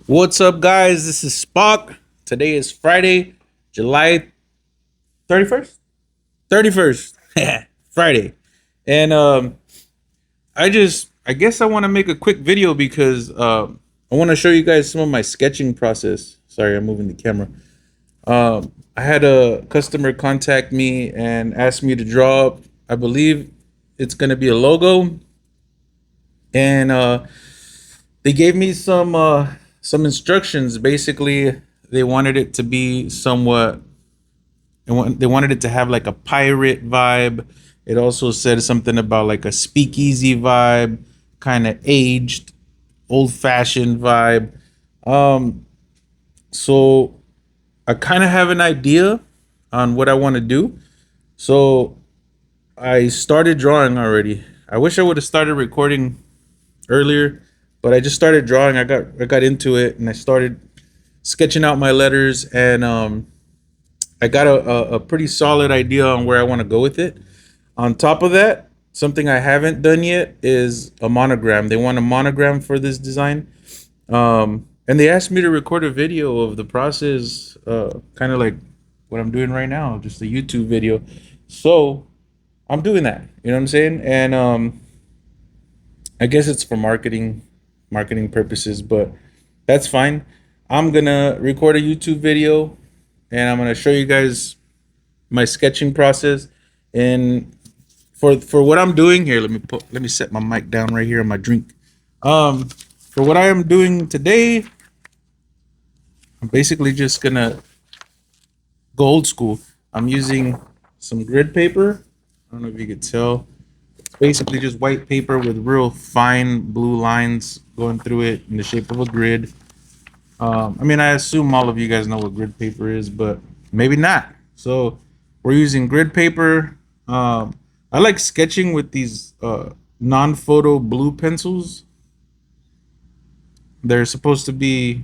What's up, guys? This is Spock. Today is Friday, July 31st? 31st. Friday. And I guess I want to make a quick video because I want to show you guys some of my sketching process. Sorry, I'm moving the camera. I had a customer contact me and ask me to draw, I believe it's going to be a logo. And they gave me some instructions. Basically, they wanted it to be somewhat. They wanted it to have like a pirate vibe. It also said something about like a speakeasy vibe, kind of aged, old-fashioned vibe. So I kind of have an idea on what I want to do. So I started drawing already. I wish I would have started recording earlier, but I just started drawing. I got into it and I started sketching out my letters, and I got a pretty solid idea on where I want to go with it. On top of that, something I haven't done yet is a monogram. They want a monogram for this design. And they asked me to record a video of the process, kind of like what I'm doing right now, just a YouTube video. So I'm doing that, you know what I'm saying? And I guess it's for marketing purposes, but that's fine. I'm gonna record a YouTube video and I'm gonna show you guys my sketching process. And for what I'm doing here, let me set my mic down right here on my drink. For what I am doing today, I'm basically just gonna go old school. I'm using some grid paper. I don't know if you could tell. It's basically just white paper with real fine blue lines going through it in the shape of a grid. I mean, I assume all of you guys know what grid paper is, but maybe not. So we're using grid paper. I like sketching with these non-photo blue pencils. They're supposed to be,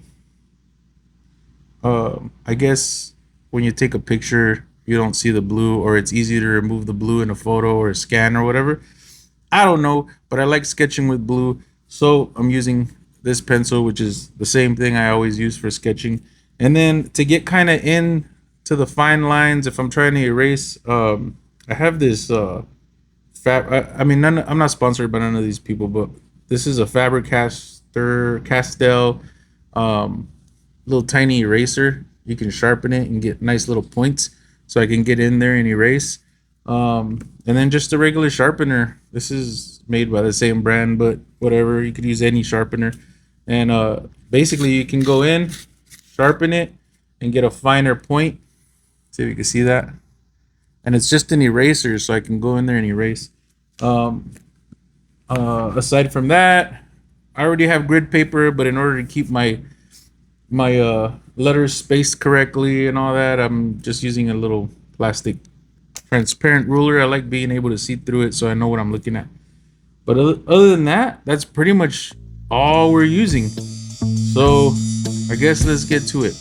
I guess, when you take a picture, you don't see the blue, or it's easy to remove the blue in a photo or a scan or whatever. I don't know, but I like sketching with blue. So I'm using this pencil, which is the same thing I always use for sketching. And then to get kind of in to the fine lines, if I'm trying to erase, I have this I mean, I'm not sponsored by none of these people, but this is a Faber-Castell little tiny eraser. You can sharpen it and get nice little points, so I can get in there and erase. And then just a regular sharpener. This is made by the same brand, but whatever, you could use any sharpener. And basically you can go in, sharpen it, and get a finer point. See if you can see that. And it's just an eraser, so I can go in there and erase. Aside from that, I already have grid paper, but in order to keep my letters spaced correctly and all that, I'm just using a little plastic transparent ruler. I like being able to see through it so I know what I'm looking at. But other than that, that's pretty much all we're using. So I guess let's get to it.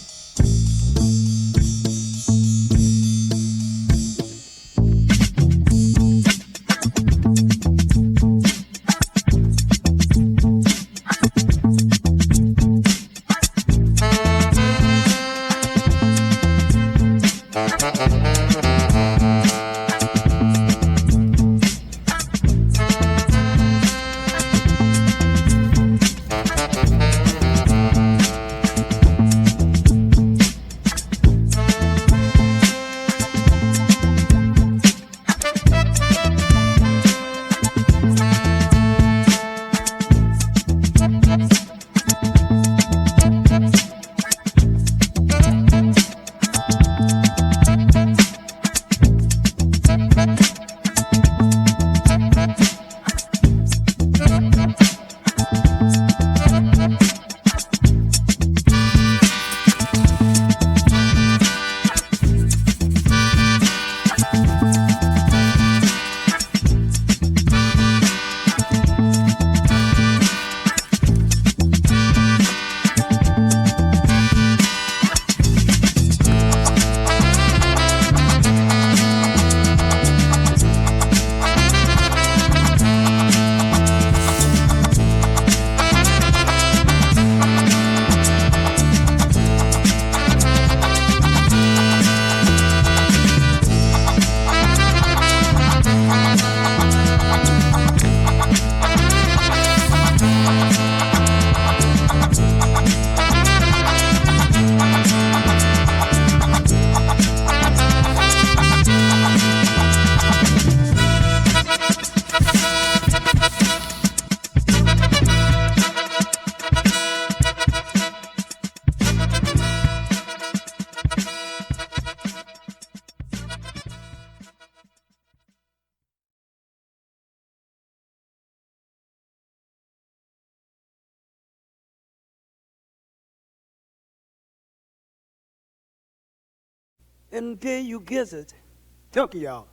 until you kiss it. Took y'all.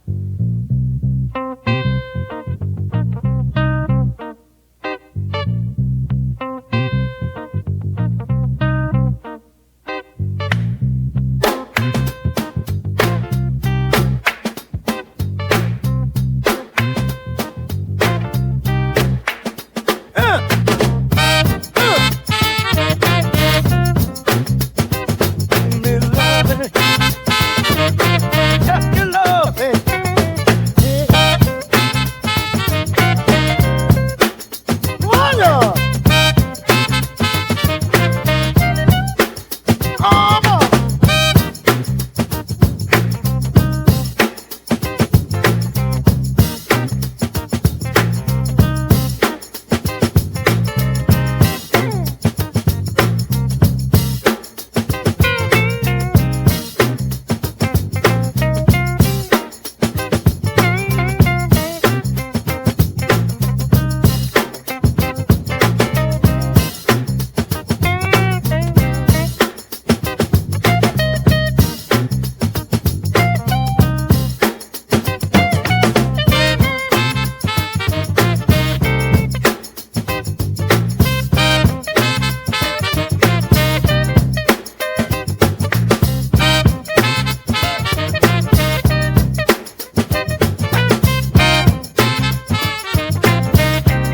Me loving it. Just your love, hey. Wonder. Come on.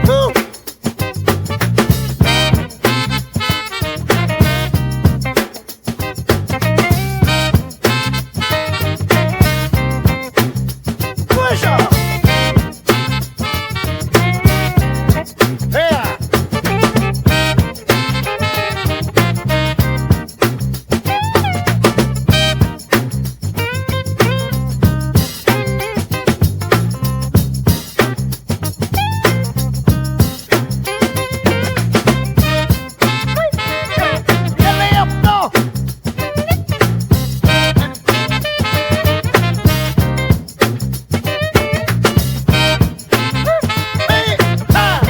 Woo. Push up. Yeah. You left, no. Hey, ah.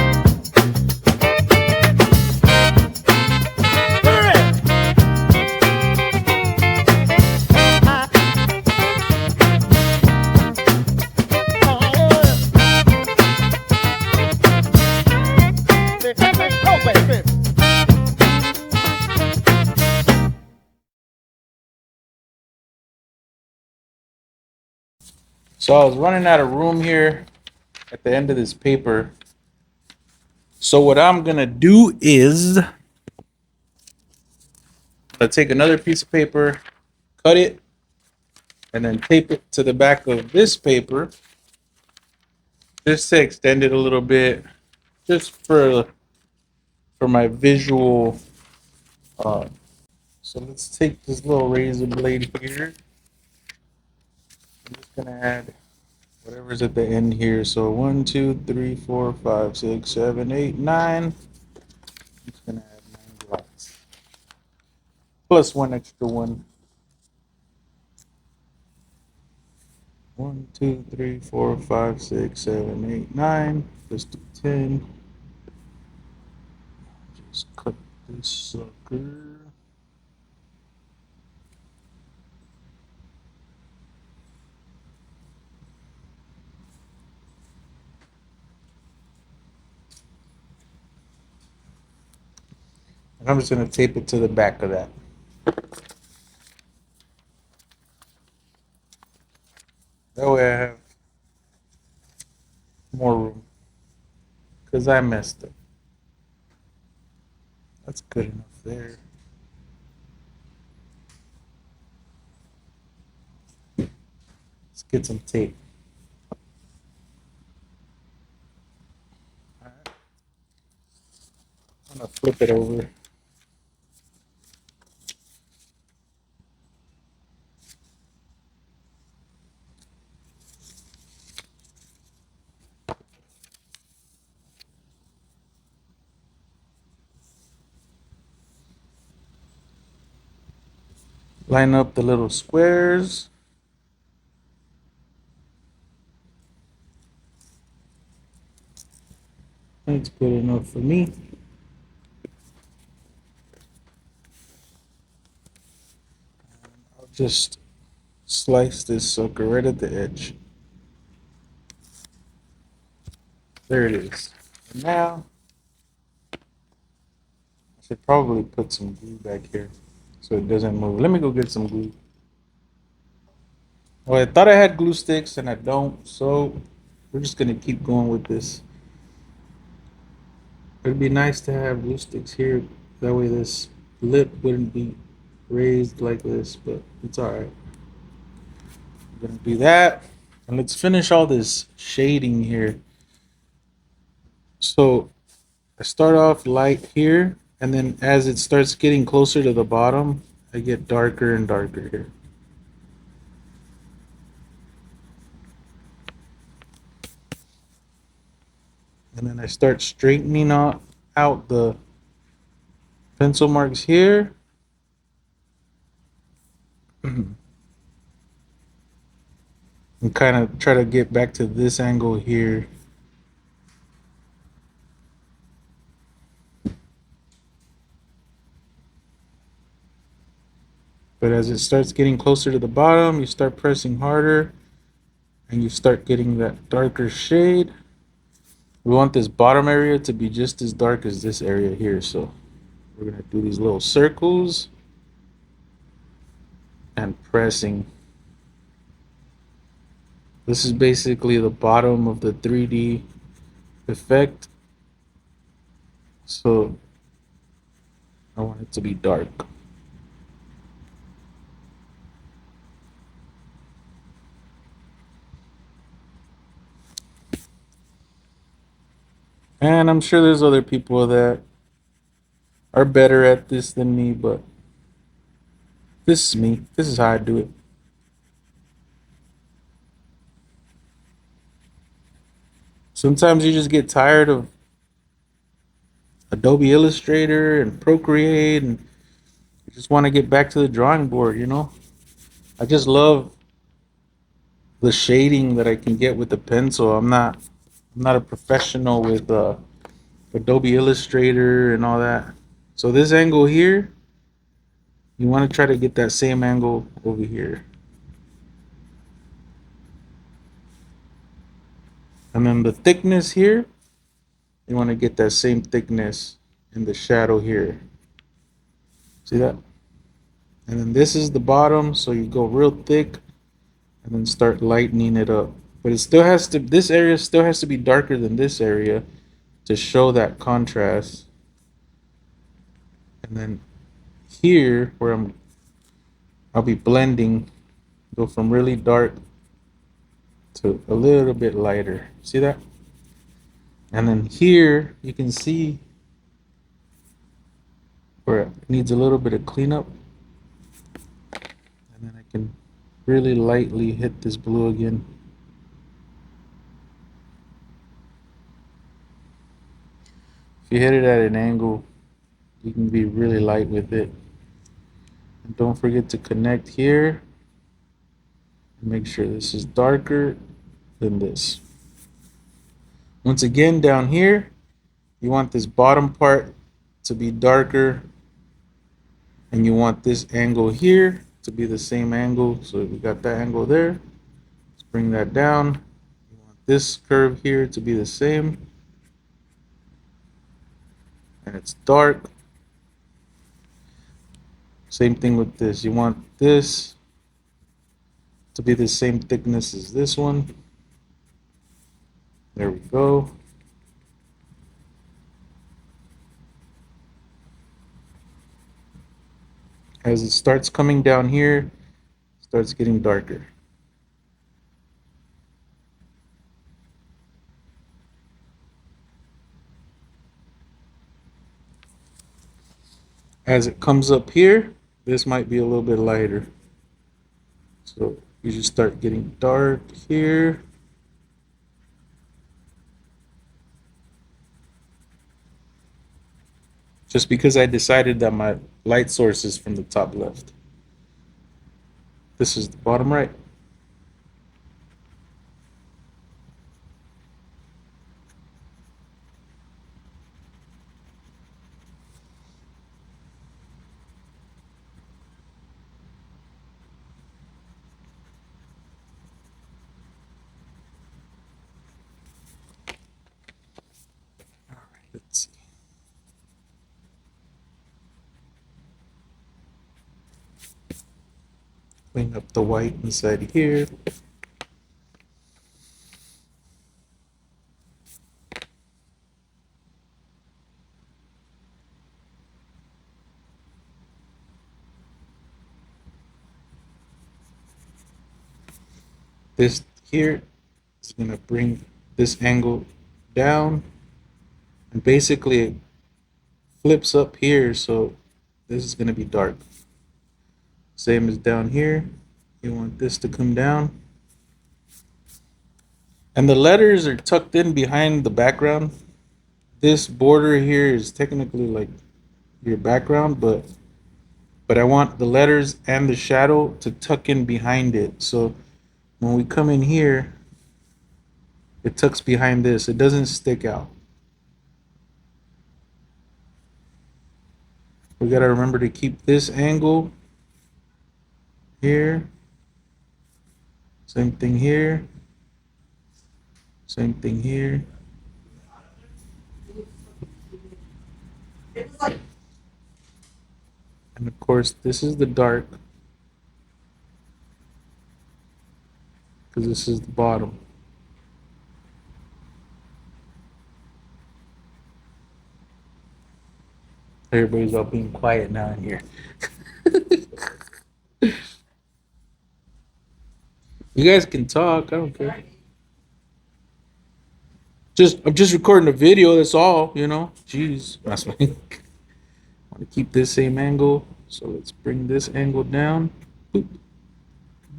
Hurry. Ah. Go, baby. So I was running out of room here at the end of this paper. So what I'm gonna do is I'll take another piece of paper, cut it, and then tape it to the back of this paper just to extend it a little bit, just for my visual. Uh, so let's take this little razor blade here. I'm just gonna add whatever's at the end here. So 1, 2, 3, 4, 5, 6, 7, 8, 9. I'm just gonna add 9 dots plus one extra one. 1, 2, 3, 4, 5, 6, 7, 8, 9. Let's do 10. Just cut this sucker. And I'm just gonna tape it to the back of that. That way I have more room. Because I messed up. That's good enough there. Let's get some tape. All right. I'm gonna flip it over. Line up the little squares. That's good enough for me. I'll just slice this sucker right at the edge. There it is. And now I should probably put some glue back here so it doesn't move. Let me go get some glue. Well, I thought I had glue sticks and I don't, so we're just gonna keep going with this. It'd be nice to have glue sticks here. That way this lip wouldn't be raised like this, but it's alright. We're gonna do that. And let's finish all this shading here. So I start off light here, and then as it starts getting closer to the bottom, I get darker and darker here. And then I start straightening out the pencil marks here. And kind of try to get back to this angle here. But as it starts getting closer to the bottom, you start pressing harder and you start getting that darker shade. We want this bottom area to be just as dark as this area here. So we're going to do these little circles and pressing. This is basically the bottom of the 3D effect. So I want it to be dark. And I'm sure there's other people that are better at this than me, but this is me. This is how I do it. Sometimes you just get tired of Adobe Illustrator and Procreate and you just want to get back to the drawing board, you know? I just love the shading that I can get with the pencil. I'm not a professional with Adobe Illustrator and all that. So this angle here, you want to try to get that same angle over here. And then the thickness here, you want to get that same thickness in the shadow here. See that? And then this is the bottom, so you go real thick and then start lightening it up. But it still has to, this area still has to be darker than this area to show that contrast. And then here, where I'll be blending, go from really dark to a little bit lighter. See that? And then here, you can see where it needs a little bit of cleanup. And then I can really lightly hit this blue again. If you hit it at an angle, you can be really light with it. And don't forget to connect here. And make sure this is darker than this. Once again, down here, you want this bottom part to be darker. And you want this angle here to be the same angle. So we got that angle there. Let's bring that down. You want this curve here to be the same. And it's dark. Same thing with this. You want this to be the same thickness as this one. There we go. As it starts coming down here, it starts getting darker. As it comes up here, this might be a little bit lighter. So you just start getting dark here. Just because I decided that my light source is from the top left. This is the bottom right. clean up the white inside here. This here is going to bring this angle down, and basically it flips up here, so this is going to be dark. Same as down here. You want this to come down. And the letters are tucked in behind the background. This border here is technically like your background, but I want the letters and the shadow to tuck in behind it. So when we come in here, it tucks behind this. It doesn't stick out. We got to remember to keep this angle here. Same thing here. Same thing here. And of course, this is the dark, because this is the bottom. Everybody's all being quiet now in here. You guys can talk. I don't care. I'm just recording a video. That's all. Jeez, that's my. Want to keep this same angle, so let's bring this angle down. Boop,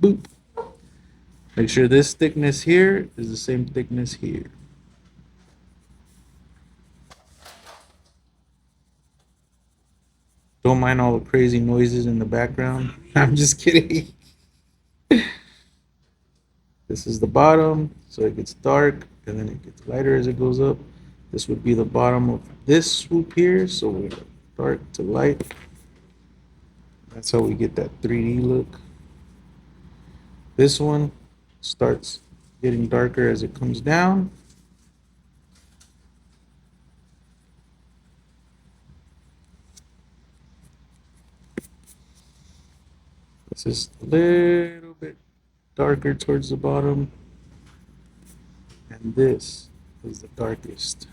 boop. Make sure this thickness here is the same thickness here. Don't mind all the crazy noises in the background. I'm just kidding. This is the bottom, so it gets dark, and then it gets lighter as it goes up. This would be the bottom of this swoop here, so we're dark to light. That's how we get that 3D look. This one starts getting darker as it comes down. This is a little bit darker towards the bottom, and this is the darkest.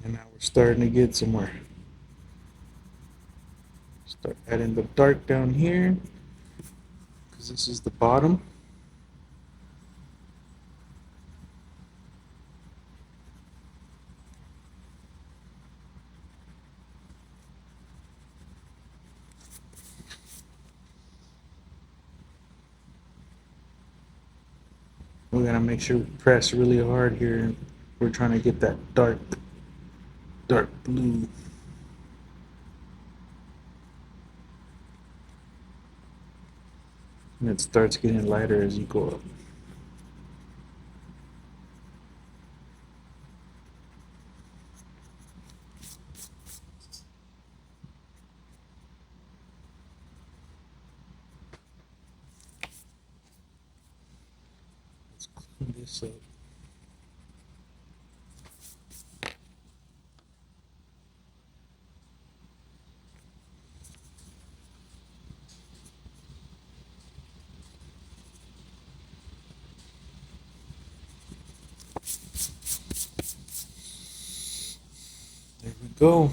And now we're starting to get somewhere. Start adding the dark down here, because this is the bottom. We gotta make sure we press really hard here. We're trying to get that dark blue. And it starts getting lighter as you go up. Let's clean this up. There we go.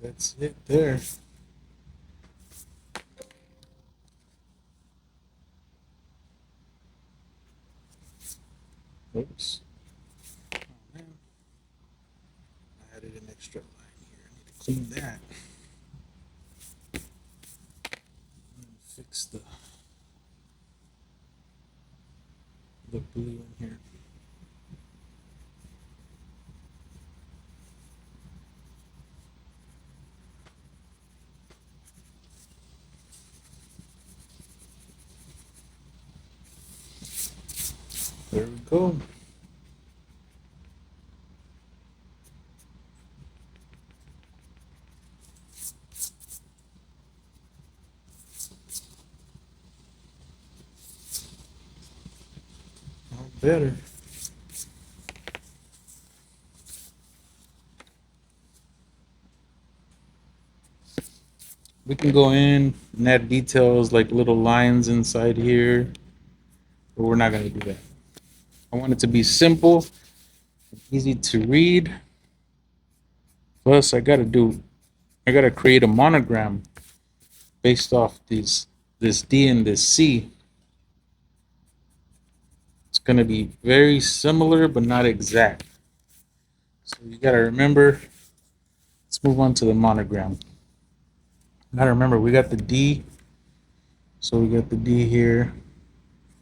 That's it there. Oops. Oh man. I added an extra line here. I need to clean that. And fix the blue in here. There we go. better. We can go in and add details like little lines inside here, but we're not going to do that. I want it to be simple, easy to read. Plus, I gotta create a monogram based off this D and this C. It's gonna be very similar, but not exact. So you gotta remember. Let's move on to the monogram. Gotta remember, we got the D. So we got the D here.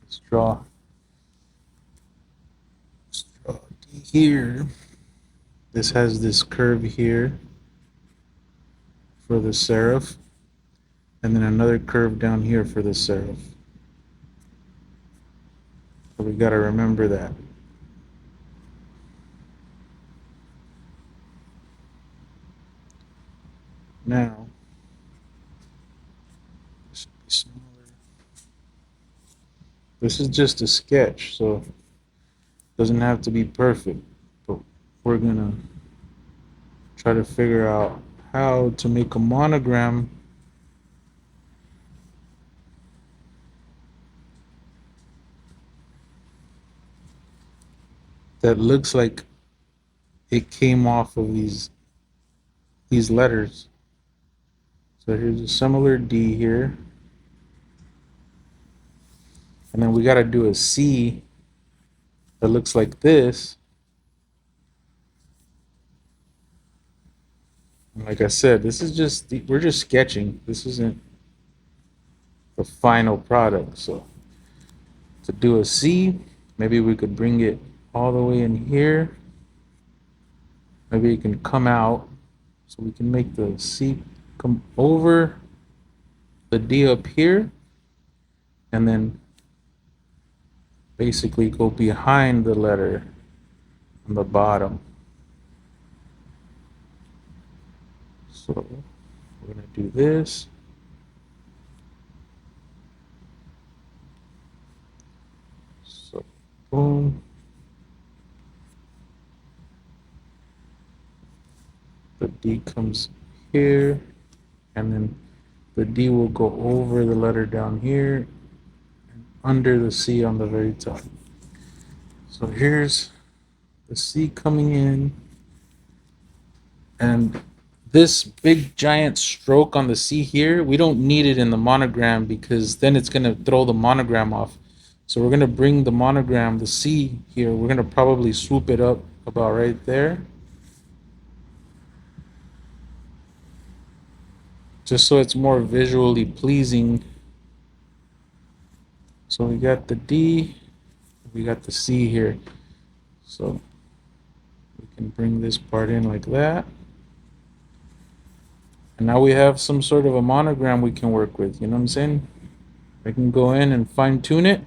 Let's draw D here. This has this curve here for the serif, and then another curve down here for the serif. So we gotta remember that. Now, this should be similar. This is just a sketch, so it doesn't have to be perfect, but we're gonna try to figure out how to make a monogram that looks like it came off of these letters. So here's a similar D here, and then we got to do a C that looks like this. And like I said, this is just we're just sketching. This isn't the final product. So to do a C, maybe we could bring it all the way in here. Maybe it can come out, so we can make the C come over the D up here, and then basically go behind the letter on the bottom. So we're gonna do this. So boom. The D comes here, and then the D will go over the letter down here and under the C on the very top. So here's the C coming in, and this big giant stroke on the C here, we don't need it in the monogram because then it's going to throw the monogram off. So we're going to bring the monogram, the C here, we're going to probably swoop it up about right there, just so it's more visually pleasing. So we got the D, we got the C here. So we can bring this part in like that. And now we have some sort of a monogram we can work with, you know what I'm saying? I can go in and fine tune it.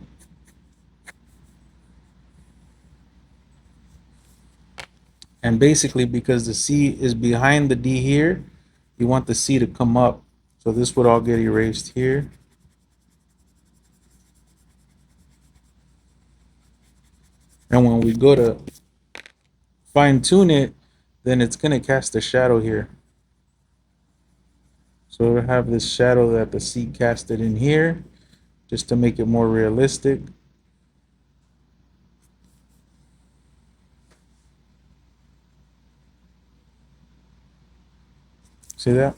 And basically, because the C is behind the D here, you want the C to come up. So this would all get erased here. And when we go to fine tune it, then it's going to cast a shadow here. So we'll have this shadow that the C casted in here, just to make it more realistic. See that?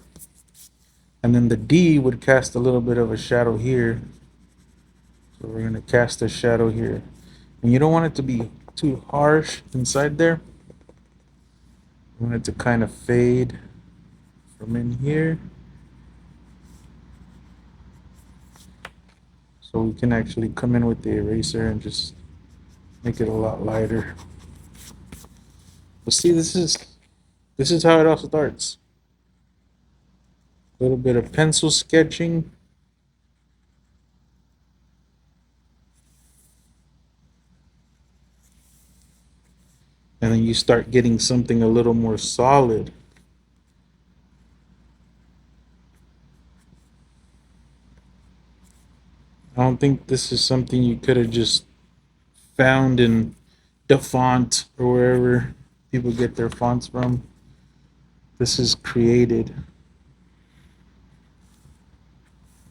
And then the D would cast a little bit of a shadow here. So we're going to cast a shadow here. And you don't want it to be too harsh inside there. You want it to kind of fade from in here. So we can actually come in with the eraser and just make it a lot lighter. But see, this is how it all starts. A little bit of pencil sketching. And then you start getting something a little more solid. I don't think this is something you could have just found in the font or wherever people get their fonts from. This is created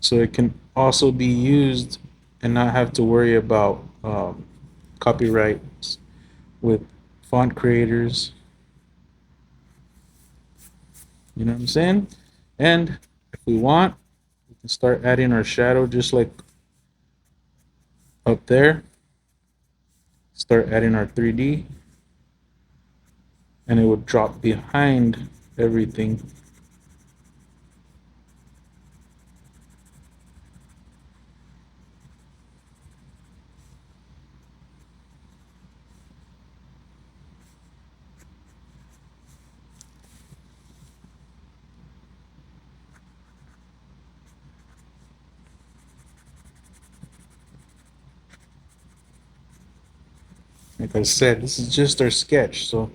so it can also be used and not have to worry about copyrights with font creators. You know what I'm saying? And if we want, we can start adding our shadow just like up there. Start adding our 3D, and it would drop behind everything. Like I said, this is just our sketch, so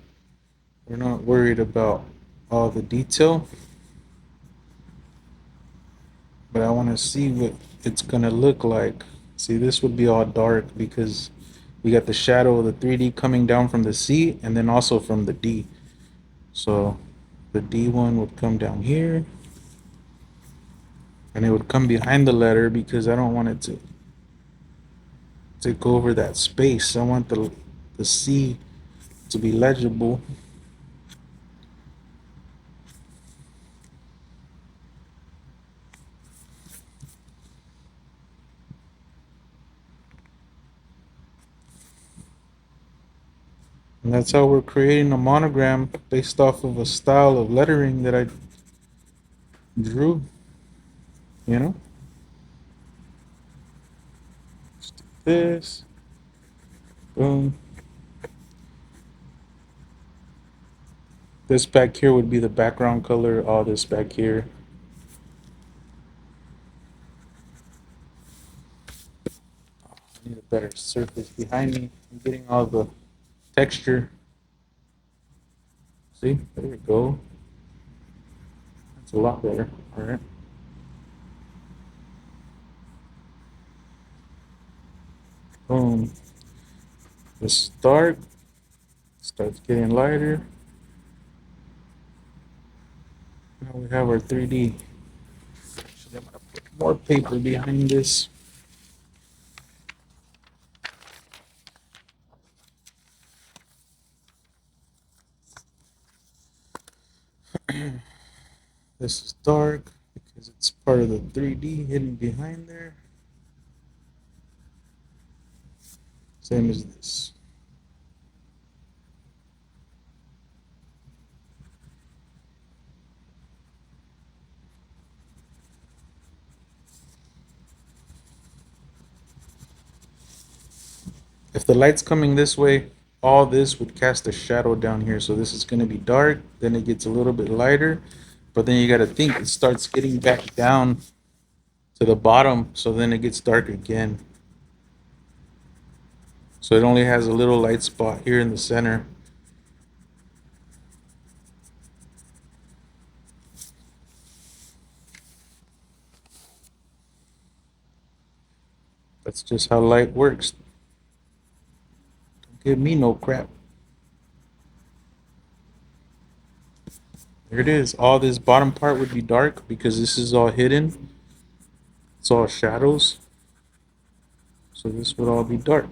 we're not worried about all the detail. But I want to see what it's going to look like. See, this would be all dark because we got the shadow of the 3D coming down from the C and then also from the D. So the D one would come down here and it would come behind the letter because I don't want it to take over that space. I want the C to be legible. And that's how we're creating a monogram based off of a style of lettering that I drew, you know? Just do this, boom. This back here would be the background color, all this back here. I need a better surface behind me. I'm getting all the texture. See, there we go. That's a lot better, all right. Boom. This is dark, starts getting lighter. Now we have our 3D. Actually, I'm gonna put more paper behind this. This is dark because it's part of the 3D hidden behind there. Same as this. If the light's coming this way, all this would cast a shadow down here. So this is going to be dark, then it gets a little bit lighter, but then you got to think it starts getting back down to the bottom, so then it gets dark again. So it only has a little light spot here in the center. That's just how light works. Don't give me no crap. There it is. All this bottom part would be dark because this is all hidden. It's all shadows. So this would all be dark.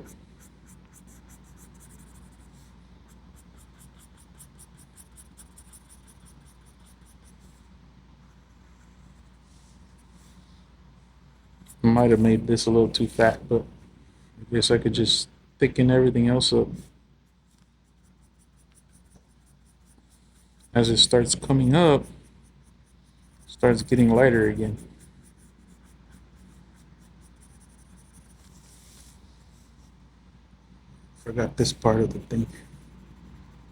I might have made this a little too fat, but I guess I could just thicken everything else up. As it starts coming up, it starts getting lighter again. Forgot this part of the thing.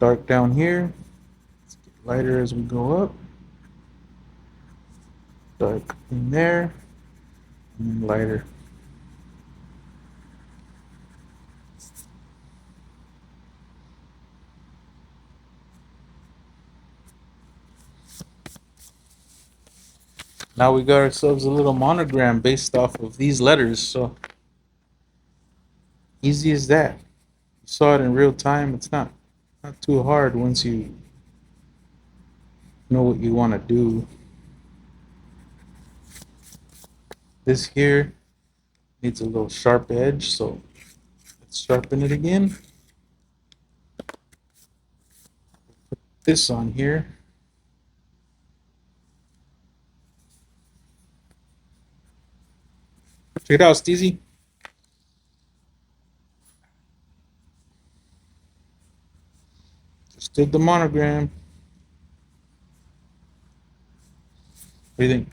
Dark down here. Let's get lighter as we go up. Dark in there. And then lighter. Now we got ourselves a little monogram based off of these letters. So easy as that. saw it in real time. It's not too hard once you know what you want to do. This here needs a little sharp edge, so let's sharpen it again. Put this on here. Check it out, Steezy. Just did the monogram. What do you think?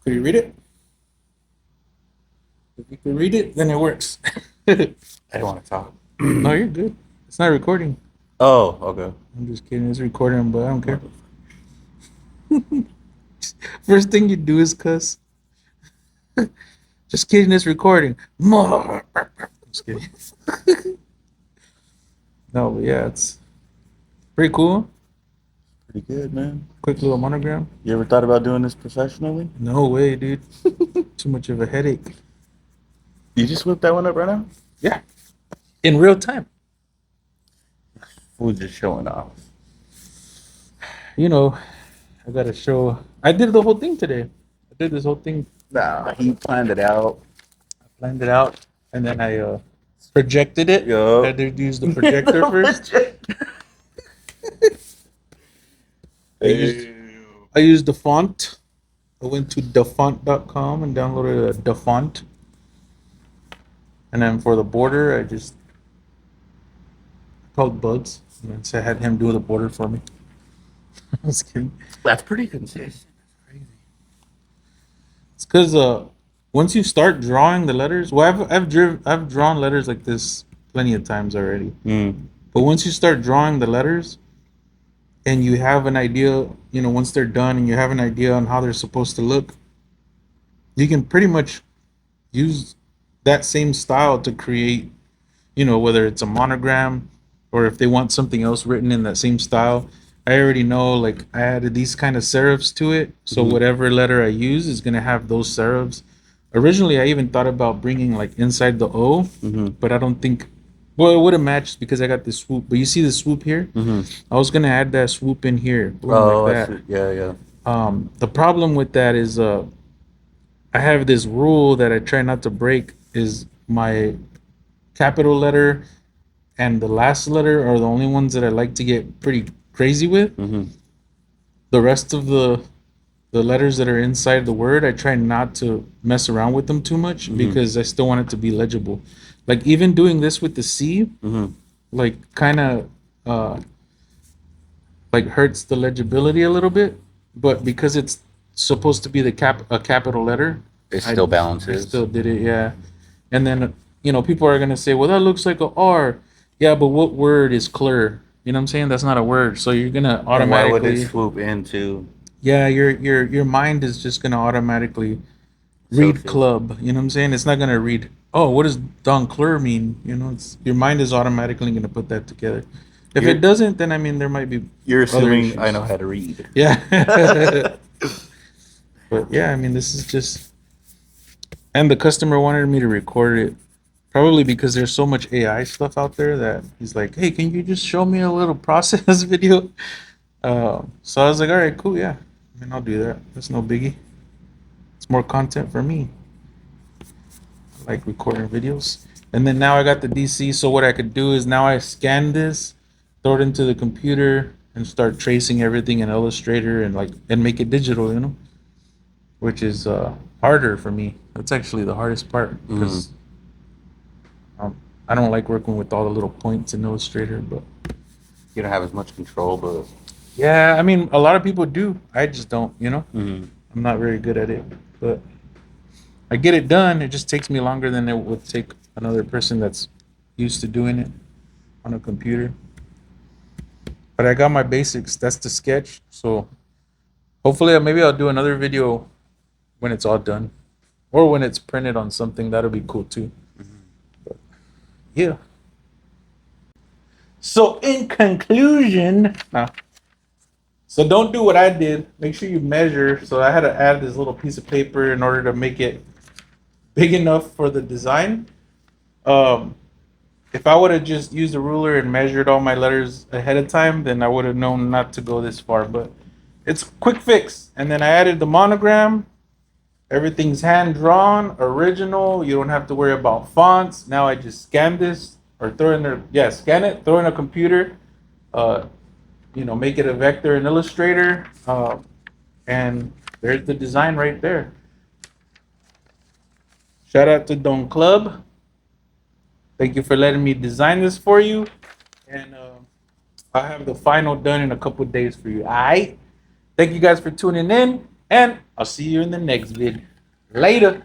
Could you read it? If you can read it, then it works. I don't want to talk. No, you're good. It's not recording. Oh, okay. I'm just kidding. It's recording, but I don't care. First thing you do is cuss. Just kidding. It's recording. Just kidding. No, but yeah, it's pretty cool. Pretty good, man. Quick little monogram. You ever thought about doing this professionally? No way, dude. Too much of a headache. You just whipped that one up right now? Yeah. In real time. Fool's just showing off. You know, I gotta show. I did the whole thing today. I did this whole thing. Nah, he planned it out. I planned it out, and then I projected it. Yup. I did use the projector first. I used the font. I went to dafont.com and downloaded a dafont. And then for the border, I just called Bugs. And then so I had him do the border for me. I was kidding. That's pretty consistent. It's because once you start drawing the letters, well, I've drawn letters like this plenty of times already. But once you start drawing the letters, and you have an idea, you know, once they're done, and you have an idea on how they're supposed to look, you can pretty much use that same style to create, you know, whether it's a monogram or if they want something else written in that same style. I already know, like, I added these kind of serifs to it, so whatever letter I use is gonna have those serifs. Originally, I even thought about bringing like inside the O, but I don't think. Well, it would have matched because I got this swoop. But you see the swoop here? I was gonna add that swoop in here, boom, Oh, like I that. see. Yeah. The problem with that is I have this rule that I try not to break, is my capital letter and the last letter are the only ones that I like to get pretty crazy with. The rest of the letters that are inside the word, I try not to mess around with them too much because I still want it to be legible. Like even doing this with the C, like kind of like hurts the legibility a little bit, but because it's supposed to be a capital letter, It still I balances. still did it, yeah. And then you know, people are gonna say, well, that looks like a R. Yeah, but what word is clear? You know what I'm saying? That's not a word. So you're gonna And why would automatically, it swoop into? yeah, your mind is just gonna automatically read Associate. club. You know what I'm saying? It's not gonna read. Oh, what does Don Cleur mean? You know, it's your mind is automatically gonna put that together. If You're- it doesn't, then I mean there might be You're other assuming issues. I know how to read. Yeah. But yeah, I mean this is just, and the customer wanted me to record it. Probably because there's so much AI stuff out there that he's like, hey, can you just show me a little process video? So I was like, all right, cool, yeah. I mean, I'll do that. That's no biggie. It's more content for me. I like recording videos. And then now I got the DC, so what I could do is now I scan this, throw it into the computer, and start tracing everything in Illustrator and make it digital, you know? Which is harder for me. That's actually the hardest part because I don't like working with all the little points in Illustrator, but You don't have as much control, but yeah, I mean, a lot of people do. I just don't, you know? mm-hmm. I'm not very good at it, but I get it done. It just takes me longer than it would take another person that's used to doing it on a computer. But I got my basics. That's the sketch. So hopefully, maybe I'll do another video when it's all done, or when it's printed on something. That'll be cool too. But, yeah. So in conclusion, so don't do what I did. Make sure you measure. So I had to add this little piece of paper in order to make it big enough for the design. if I would have just used a ruler and measured all my letters ahead of time, then I would have known not to go this far. But it's a quick fix. And then I added the monogram. Everything's hand drawn, original. You don't have to worry about fonts. Now I just scan this or throw in there. Yeah, scan it, throw in a computer. Uh, make it a vector in Illustrator, and there's the design right there. Shout out to Don Club. Thank you for letting me design this for you, and I'll have the final done in a couple of days for you. All right. Thank you guys for tuning in, and I'll see you in the next vid. Later.